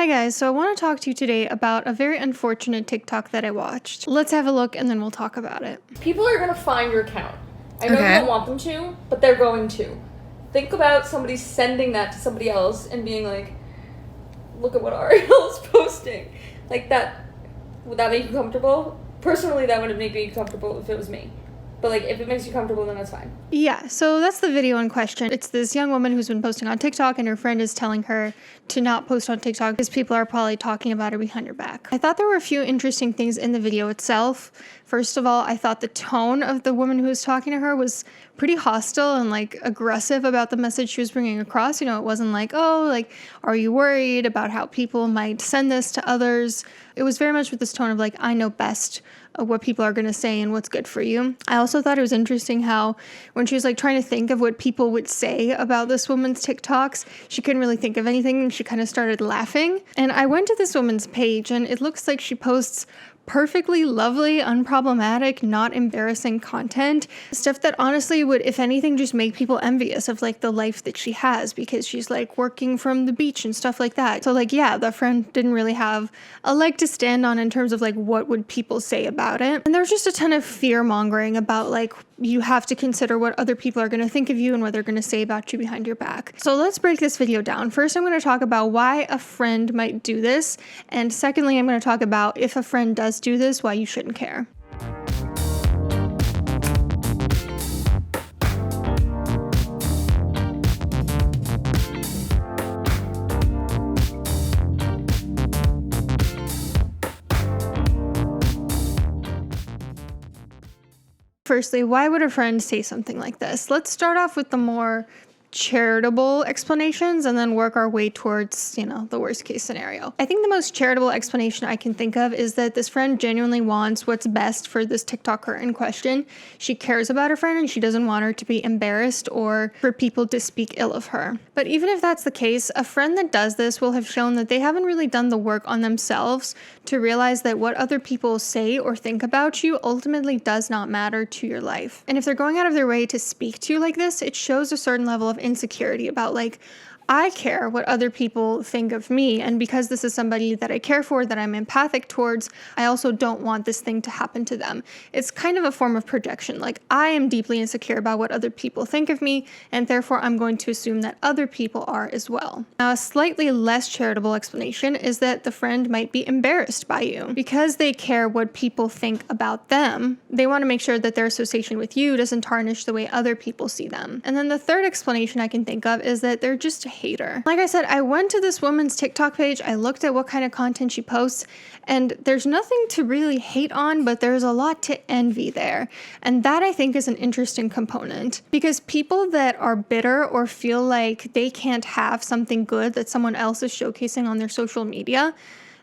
Hi guys, so I want to talk to you today about a very unfortunate TikTok that I watched. Let's have a look and then we'll talk about it. People are gonna find your account. I know Okay. you don't want them to, but they're going to. Think about somebody sending that to somebody else and being like, look at what Ariel's posting. Like that, would that make you comfortable? Personally, that wouldn't make me comfortable if it was me. But like, if it makes you comfortable, then that's fine. Yeah, so that's the video in question. It's this young woman who's been posting on TikTok and her friend is telling her to not post on TikTok because people are probably talking about her behind her back. I thought there were a few interesting things in the video itself. First of all, I thought the tone of the woman who was talking to her was pretty hostile and like aggressive about the message she was bringing across. You know, it wasn't like, oh, like, are you worried about how people might send this to others? It was very much with this tone of like, I know best what people are going to say and what's good for you. I also thought it was interesting how when she was like trying to think of what people would say about this woman's TikToks, she couldn't really think of anything and she kind of started laughing. And I went to this woman's page and it looks like she posts perfectly lovely, unproblematic, not embarrassing content. Stuff that honestly would, if anything, just make people envious of like the life that she has because she's like working from the beach and stuff like that. So like, yeah, the friend didn't really have a leg to stand on in terms of like what would people say about it. And there's just a ton of fear mongering about like you have to consider what other people are going to think of you and what they're going to say about you behind your back. So let's break this video down. First, I'm going to talk about why a friend might do this. And secondly, I'm going to talk about if a friend does do this, why you shouldn't care. Firstly, why would a friend say something like this? Let's start off with the more charitable explanations and then work our way towards, the worst case scenario. I think the most charitable explanation I can think of is that this friend genuinely wants what's best for this TikToker in question. She cares about her friend and she doesn't want her to be embarrassed or for people to speak ill of her. But even if that's the case, a friend that does this will have shown that they haven't really done the work on themselves to realize that what other people say or think about you ultimately does not matter to your life. And if they're going out of their way to speak to you like this, it shows a certain level of insecurity about like, I care what other people think of me, and because this is somebody that I care for, that I'm empathic towards, I also don't want this thing to happen to them. It's kind of a form of projection. Like, I am deeply insecure about what other people think of me, and therefore I'm going to assume that other people are as well. Now, a slightly less charitable explanation is that the friend might be embarrassed by you. Because they care what people think about them, they want to make sure that their association with you doesn't tarnish the way other people see them. And then the third explanation I can think of is that they're just a hater. Like I said, I went to this woman's TikTok page, I looked at what kind of content she posts, and there's nothing to really hate on, but there's a lot to envy there. And that I think is an interesting component because people that are bitter or feel like they can't have something good that someone else is showcasing on their social media,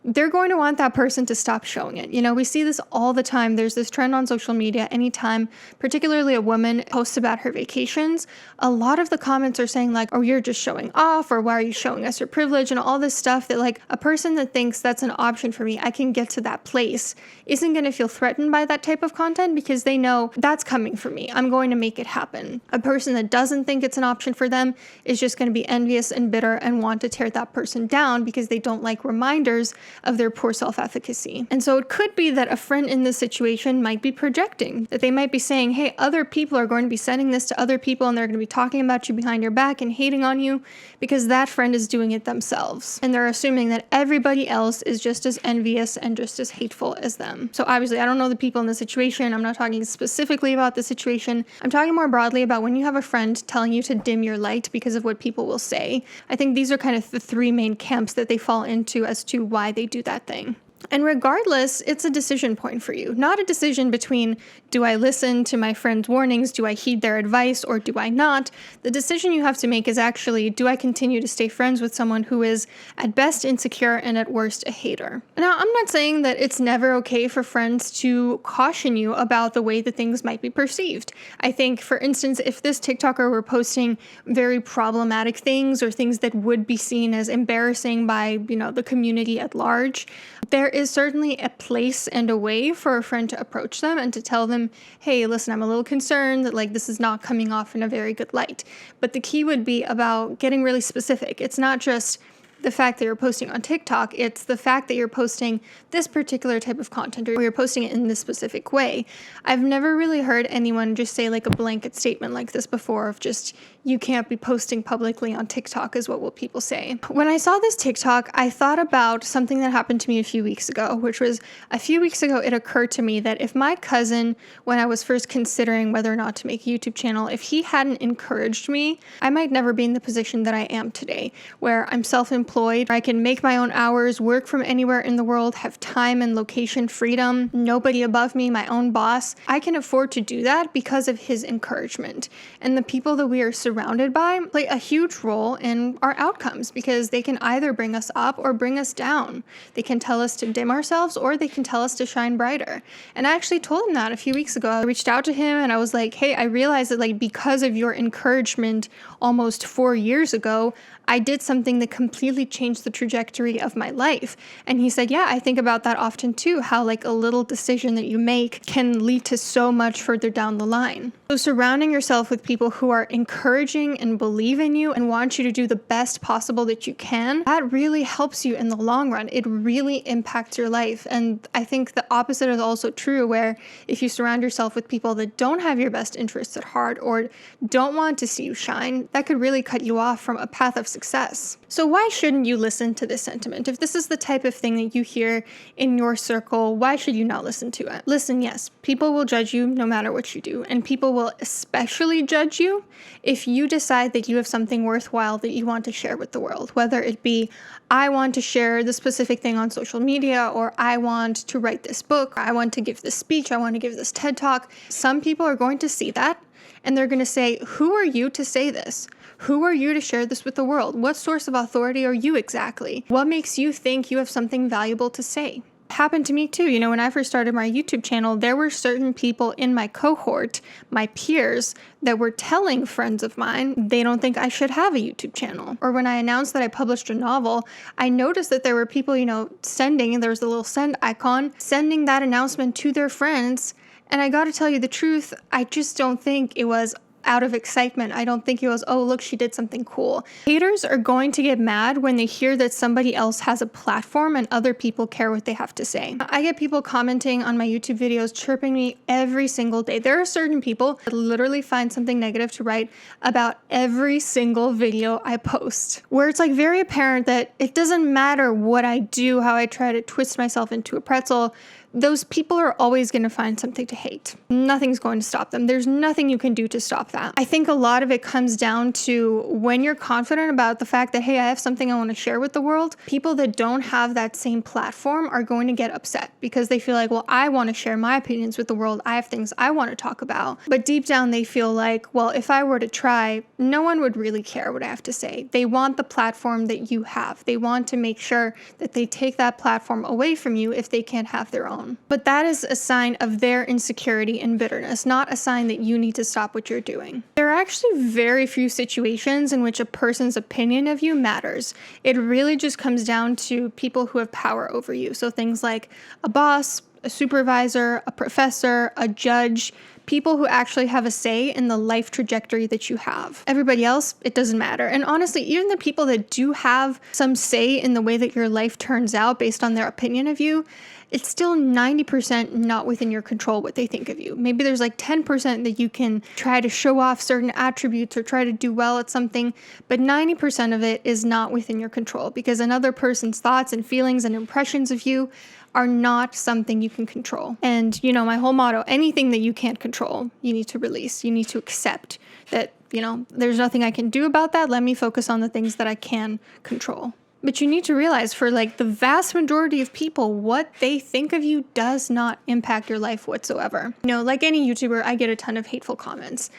they're going to want that person to stop showing it. We see this all the time. There's this trend on social media. Anytime, particularly a woman posts about her vacations, a lot of the comments are saying like, oh, you're just showing off, or why are you showing us your privilege, and all this stuff that like a person that thinks that's an option for me, I can get to that place, isn't going to feel threatened by that type of content because they know that's coming for me. I'm going to make it happen. A person that doesn't think it's an option for them is just going to be envious and bitter and want to tear that person down because they don't like reminders of their poor self-efficacy. And so it could be that a friend in this situation might be projecting, that they might be saying, hey, other people are going to be sending this to other people and they're going to be talking about you behind your back and hating on you because that friend is doing it themselves. And they're assuming that everybody else is just as envious and just as hateful as them. So obviously, I don't know the people in the situation. I'm not talking specifically about the situation. I'm talking more broadly about when you have a friend telling you to dim your light because of what people will say. I think these are kind of the three main camps that they fall into as to why they do that thing. And regardless, it's a decision point for you, not a decision between do I listen to my friend's warnings, do I heed their advice, or do I not? The decision you have to make is actually, do I continue to stay friends with someone who is at best insecure and at worst a hater? Now, I'm not saying that it's never okay for friends to caution you about the way that things might be perceived. I think, for instance, if this TikToker were posting very problematic things or things that would be seen as embarrassing by, the community at large, there is certainly a place and a way for a friend to approach them and to tell them, hey, listen, I'm a little concerned that this is not coming off in a very good light. But the key would be about getting really specific. It's not just, the fact that you're posting on TikTok. It's the fact that you're posting this particular type of content, or you're posting it in this specific way. I've never really heard anyone just say like a blanket statement like this before of just, you can't be posting publicly on TikTok is what will people say. When I saw this TikTok, I thought about something that happened to me a few weeks ago, which was a few weeks ago, it occurred to me that if my cousin, when I was first considering whether or not to make a YouTube channel, if he hadn't encouraged me, I might never be in the position that I am today, where I'm self-employed, I can make my own hours, work from anywhere in the world, have time and location freedom, nobody above me, my own boss. I can afford to do that because of his encouragement. And the people that we are surrounded by play a huge role in our outcomes, because they can either bring us up or bring us down. They can tell us to dim ourselves, or they can tell us to shine brighter. And I actually told him that a few weeks ago. I reached out to him and I was like, hey, I realized that like because of your encouragement almost 4 years ago, I did something that completely changed the trajectory of my life. And he said, yeah, I think about that often too, how like a little decision that you make can lead to so much further down the line. So surrounding yourself with people who are encouraging and believe in you and want you to do the best possible that you can, that really helps you in the long run. It really impacts your life. And I think the opposite is also true, where if you surround yourself with people that don't have your best interests at heart or don't want to see you shine, that could really cut you off from a path of success. So why shouldn't you listen to this sentiment? If this is the type of thing that you hear in your circle, why should you not listen to it? Listen, yes, people will judge you no matter what you do, and people will especially judge you if you decide that you have something worthwhile that you want to share with the world, whether it be, I want to share this specific thing on social media, or I want to write this book, or I want to give this speech, I want to give this TED Talk. Some people are going to see that and they're going to say, who are you to say this? Who are you to share this with the world? What source of authority are you exactly? What makes you think you have something valuable to say? It happened to me too. You know, when I first started my YouTube channel, there were certain people in my cohort, my peers, that were telling friends of mine they don't think I should have a YouTube channel. Or when I announced that I published a novel, I noticed that there were people, sending, there was a little send icon, sending that announcement to their friends. And I got to tell you the truth, I just don't think it was out of excitement. I don't think it was, oh, look, she did something cool. Haters are going to get mad when they hear that somebody else has a platform and other people care what they have to say. I get people commenting on my YouTube videos, chirping me every single day. There are certain people that literally find something negative to write about every single video I post, where it's like very apparent that it doesn't matter what I do, how I try to twist myself into a pretzel, those people are always going to find something to hate. Nothing's going to stop them. There's nothing you can do to stop that. I think a lot of it comes down to when you're confident about the fact that, hey, I have something I want to share with the world, people that don't have that same platform are going to get upset because they feel like, well, I want to share my opinions with the world. I have things I want to talk about. But deep down, they feel like, well, if I were to try, no one would really care what I have to say. They want the platform that you have. They want to make sure that they take that platform away from you if they can't have their own. But that is a sign of their insecurity and bitterness, not a sign that you need to stop what you're doing. There are actually very few situations in which a person's opinion of you matters. It really just comes down to people who have power over you. So things like a boss, a supervisor, a professor, a judge, people who actually have a say in the life trajectory that you have. Everybody else, it doesn't matter. And honestly, even the people that do have some say in the way that your life turns out based on their opinion of you, it's still 90% not within your control what they think of you. Maybe there's like 10% that you can try to show off certain attributes or try to do well at something, but 90% of it is not within your control because another person's thoughts and feelings and impressions of you are not something you can control. And, my whole motto, anything that you can't control, you need to release. You need to accept that, there's nothing I can do about that. Let me focus on the things that I can control. But you need to realize for the vast majority of people, what they think of you does not impact your life whatsoever. Like any YouTuber, I get a ton of hateful comments.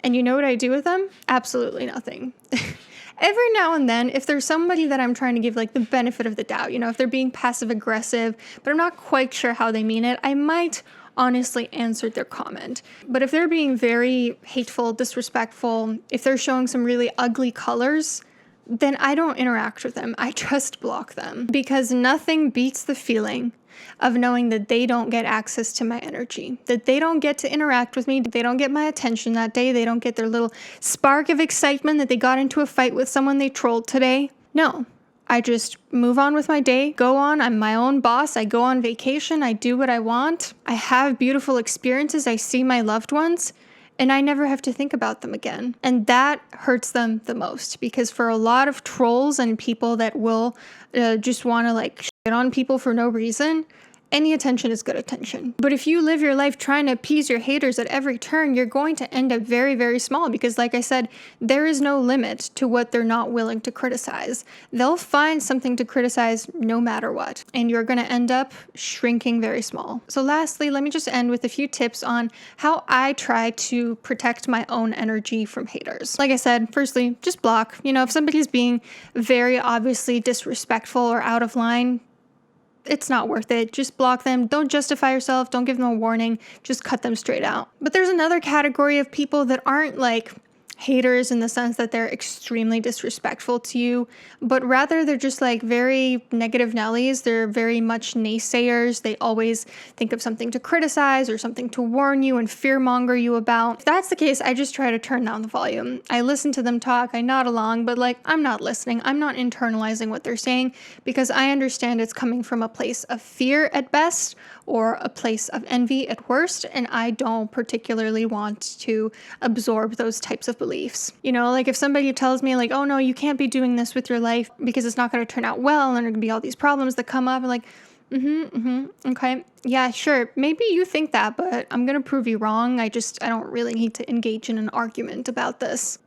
And you know what I do with them? Absolutely nothing. Every now and then, if there's somebody that I'm trying to give the benefit of the doubt, if they're being passive aggressive, but I'm not quite sure how they mean it, I might honestly answer their comment. But if they're being very hateful, disrespectful, if they're showing some really ugly colors, then I don't interact with them. I just block them because nothing beats the feeling of knowing that they don't get access to my energy, that they don't get to interact with me, they don't get my attention that day, they don't get their little spark of excitement that they got into a fight with someone they trolled today. No, I just move on with my day, go on. I'm my own boss. I go on vacation. I do what I want. I have beautiful experiences. I see my loved ones, and I never have to think about them again. And that hurts them the most, because for a lot of trolls and people that will just want to like shit on people for no reason, any attention is good attention. But if you live your life trying to appease your haters at every turn, you're going to end up very, very small, because like I said, there is no limit to what they're not willing to criticize. They'll find something to criticize no matter what, and you're going to end up shrinking very small. So lastly, let me just end with a few tips on how I try to protect my own energy from haters. Like I said, firstly, just block. If somebody's being very obviously disrespectful or out of line, it's not worth it. Just block them. Don't justify yourself. Don't give them a warning. Just cut them straight out. But there's another category of people that aren't like haters in the sense that they're extremely disrespectful to you, but rather they're just like very negative Nellies. They're very much naysayers. They always think of something to criticize or something to warn you and fearmonger you about. If that's the case, I just try to turn down the volume. I listen to them talk, I nod along, but like I'm not listening. I'm not internalizing what they're saying, because I understand it's coming from a place of fear at best or a place of envy at worst, and I don't particularly want to absorb those types of beliefs. Like if somebody tells me like, oh no, you can't be doing this with your life because it's not going to turn out well and there are going to be all these problems that come up, and like, okay, yeah, sure, maybe you think that, but I'm going to prove you wrong. I don't really need to engage in an argument about this.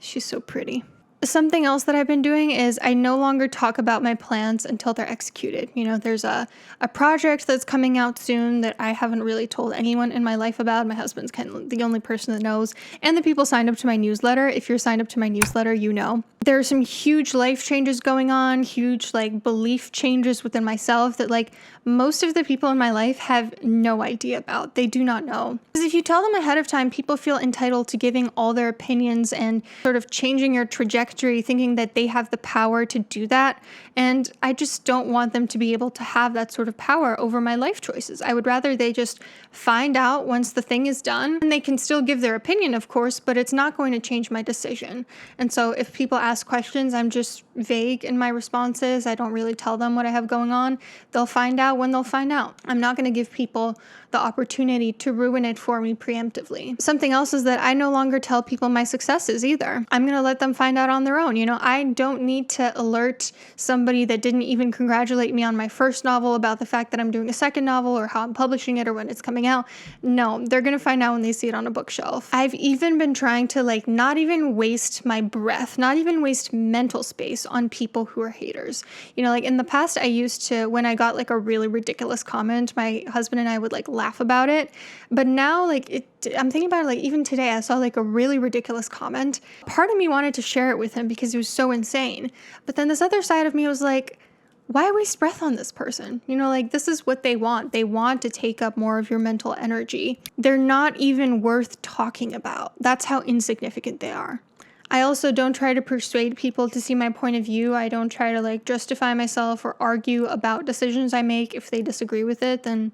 She's so pretty. Something else that I've been doing is I no longer talk about my plans until they're executed. There's a project that's coming out soon that I haven't really told anyone in my life about. My husband's kind of the only person that knows, and the people signed up to my newsletter. If you're signed up to my newsletter, you know. There are some huge life changes going on, huge like belief changes within myself that like most of the people in my life have no idea about. They do not know. Because if you tell them ahead of time, people feel entitled to giving all their opinions and sort of changing your trajectory, thinking that they have the power to do that. And I just don't want them to be able to have that sort of power over my life choices. I would rather they just find out once the thing is done, and they can still give their opinion, of course, but it's not going to change my decision. And so if people ask questions, I'm just vague in my responses. I don't really tell them what I have going on. They'll find out when they'll find out. I'm not going to give people the opportunity to ruin it for me preemptively. Something else is that I no longer tell people my successes either. I'm going to let them find out on their own. I don't need to alert somebody that didn't even congratulate me on my first novel about the fact that I'm doing a second novel or how I'm publishing it or when it's coming out. No, they're going to find out when they see it on a bookshelf. I've even been trying to like not even waste my breath, not even waste mental space on people who are haters. Like in the past, I used to, when I got like a really ridiculous comment, my husband and I would like laugh about it. But now I'm thinking about it, like even today I saw like a really ridiculous comment. Part of me wanted to share it with him because it was so insane. But then this other side of me was like, why waste breath on this person? Like this is what they want. They want to take up more of your mental energy. They're not even worth talking about. That's how insignificant they are. I also don't try to persuade people to see my point of view. I don't try to like justify myself or argue about decisions I make. If they disagree with it, then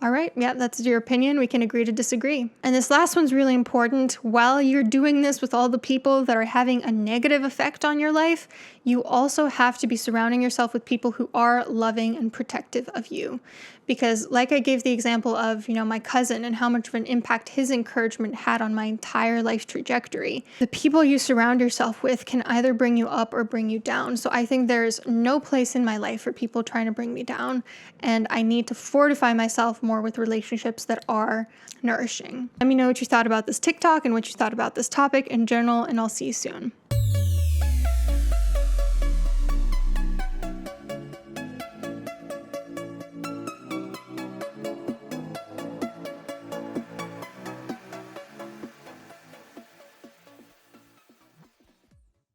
all right, yeah, that's your opinion. We can agree to disagree. And this last one's really important. While you're doing this with all the people that are having a negative effect on your life, you also have to be surrounding yourself with people who are loving and protective of you. Because like I gave the example of, my cousin and how much of an impact his encouragement had on my entire life trajectory. The people you surround yourself with can either bring you up or bring you down. So I think there's no place in my life for people trying to bring me down. And I need to fortify myself more with relationships that are nourishing. Let me know what you thought about this TikTok and what you thought about this topic in general, and I'll see you soon.